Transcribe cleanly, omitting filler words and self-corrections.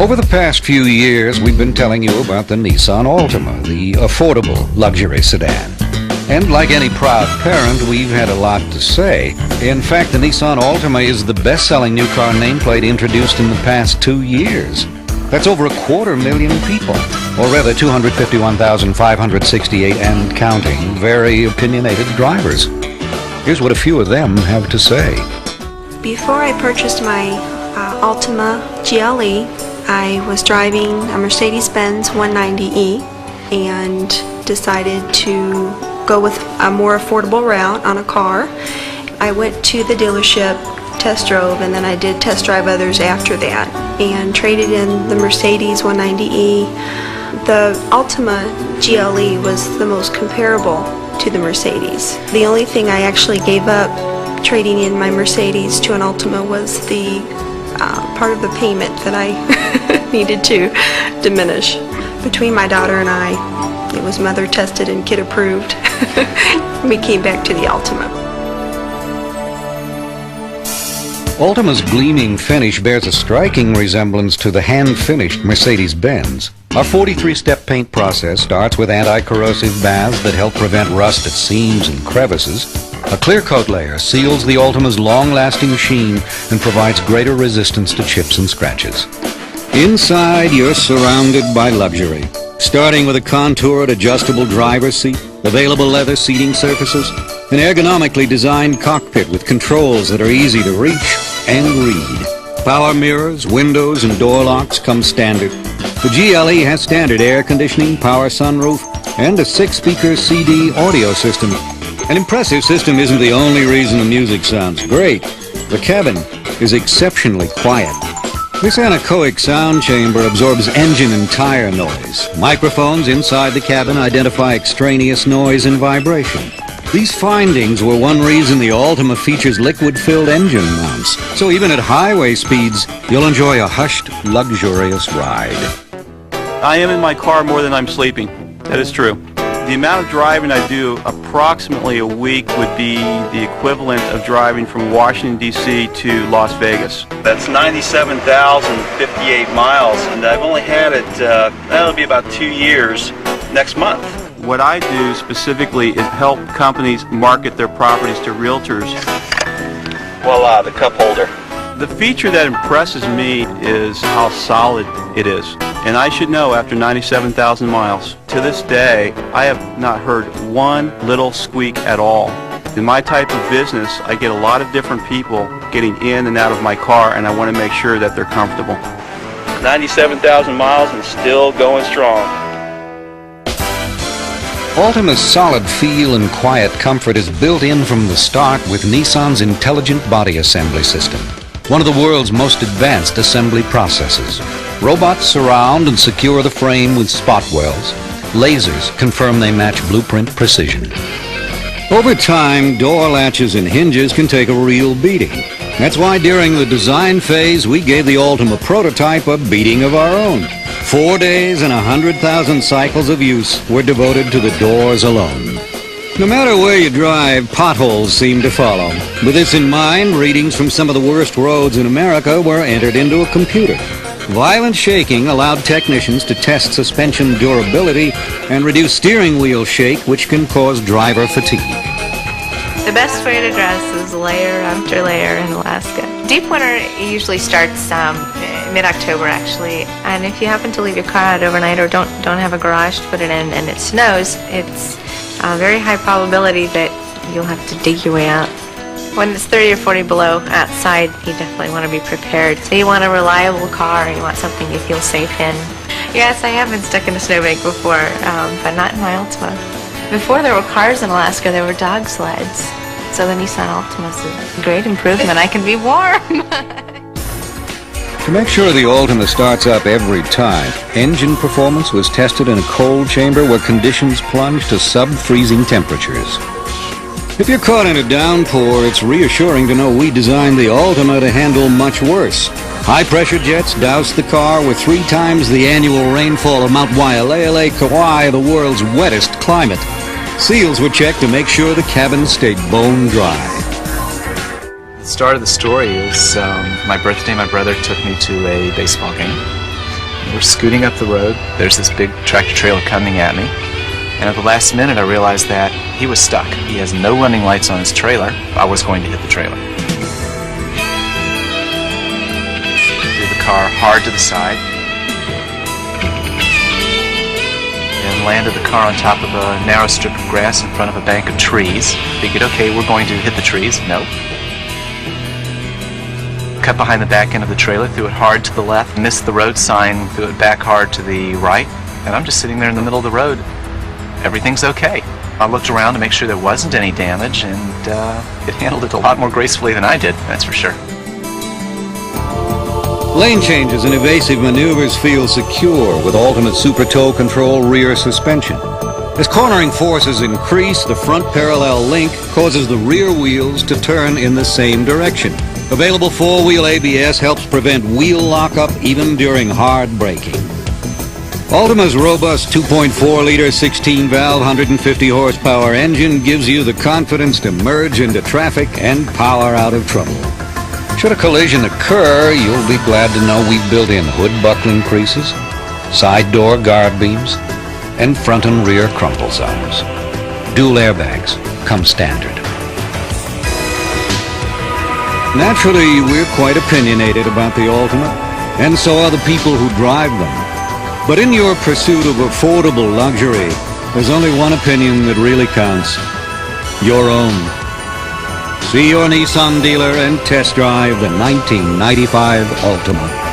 Over the past few years, we've been telling you about the Nissan Altima, the affordable luxury sedan. And like any proud parent, we've had a lot to say. In fact, the Nissan Altima is the best-selling new car nameplate introduced in the past 2 years. That's over 250,000 people, or rather 251,568 and counting very opinionated drivers. Here's what a few of them have to say. Before I purchased my Altima GLE, I was driving a Mercedes-Benz 190E and decided to go with a more affordable route on a car. I went to the dealership, test drove, and then I did test drive others after that and traded in the Mercedes 190E. The Altima GLE was the most comparable to the Mercedes. The only thing I actually gave up trading in my Mercedes to an Altima was the part of the payment that I needed to diminish. Between my daughter and I, it was mother tested and kid approved. We came back to the Altima. Altima's gleaming finish bears a striking resemblance to the hand-finished Mercedes-Benz. Our 43-step paint process starts with anti-corrosive baths that help prevent rust at seams and crevices. A clear coat layer seals the Altima's long-lasting sheen and provides greater resistance to chips and scratches. Inside, you're surrounded by luxury, starting with a contoured adjustable driver's seat, available leather seating surfaces, an ergonomically designed cockpit with controls that are easy to reach and read. Power mirrors, windows, and door locks come standard. The GLE has standard air conditioning, power sunroof, and a 6-speaker CD audio system. An impressive system isn't the only reason the music sounds great. The cabin is exceptionally quiet. This anechoic sound chamber absorbs engine and tire noise. Microphones inside the cabin identify extraneous noise and vibration. These findings were one reason the Altima features liquid-filled engine mounts. So even at highway speeds, you'll enjoy a hushed, luxurious ride. I am in my car more than I'm sleeping. That is true. The amount of driving I do approximately a week would be the equivalent of driving from Washington, D.C. to Las Vegas. That's 97,058 miles, and I've only had it, that'll be about 2 years next month. What I do specifically is help companies market their properties to realtors. Voila, the cup holder. The feature that impresses me is how solid it is. And I should know after 97,000 miles. To this day, I have not heard one little squeak at all. In my type of business, I get a lot of different people getting in and out of my car, and I want to make sure that they're comfortable. 97,000 miles and still going strong. Altima's solid feel and quiet comfort is built in from the start with Nissan's intelligent body assembly system, one of the world's most advanced assembly processes. Robots surround and secure the frame with spot welds. Lasers confirm they match blueprint precision. Over time, door latches and hinges can take a real beating. That's why during the design phase, we gave the Altima prototype a beating of our own. 4 days and 100,000 cycles of use were devoted to the doors alone. No matter where you drive, potholes seem to follow. With this in mind, readings from some of the worst roads in America were entered into a computer. Violent shaking allowed technicians to test suspension durability and reduce steering wheel shake, which can cause driver fatigue. The best way to dress is layer after layer in Alaska. Deep winter usually starts mid-October actually, and if you happen to leave your car out overnight or don't have a garage to put it in and it snows, it's a very high probability that you'll have to dig your way out. When it's 30 or 40 below outside, you definitely want to be prepared. So you want a reliable car, you want something you feel safe in. Yes, I have been stuck in a snowbank before, but not in my Altima. Before there were cars in Alaska, there were dog sleds. So the Nissan Altima is a great improvement. I can be warm. To make sure the Altima starts up every time, engine performance was tested in a cold chamber where conditions plunge to sub-freezing temperatures. If you're caught in a downpour, it's reassuring to know we designed the Altima to handle much worse. High-pressure jets doused the car with 3 times the annual rainfall of Mount Waialaealai, Kauai, the world's wettest climate. Seals were checked to make sure the cabin stayed bone dry. The start of the story is my birthday. My brother took me to a baseball game. We're scooting up the road. There's this big tractor trailer coming at me. And at the last minute, I realized that he was stuck. He has no running lights on his trailer. I was going to hit the trailer. Threw the car hard to the side. And landed the car on top of a narrow strip of grass in front of a bank of trees. Figured, okay, we're going to hit the trees. Nope. Cut behind the back end of the trailer, threw it hard to the left, missed the road sign, threw it back hard to the right, and I'm just sitting there in the middle of the road. Everything's okay. I looked around to make sure there wasn't any damage, and it handled it a lot more gracefully than I did, that's for sure. Lane changes and evasive maneuvers feel secure with Ultimate Super Tow Control rear suspension. As cornering forces increase, the front parallel link causes the rear wheels to turn in the same direction. Available four-wheel ABS helps prevent wheel lockup even during hard braking. Ultima's robust 2.4-liter 16-valve 150-horsepower engine gives you the confidence to merge into traffic and power out of trouble. Should a collision occur, you'll be glad to know we've built in hood buckling creases, side door guard beams, and front and rear crumple zones. Dual airbags come standard. Naturally, we're quite opinionated about the Ultima, and so are the people who drive them. But in your pursuit of affordable luxury, there's only one opinion that really counts: your own. See your Nissan dealer and test drive the 1995 Ultima.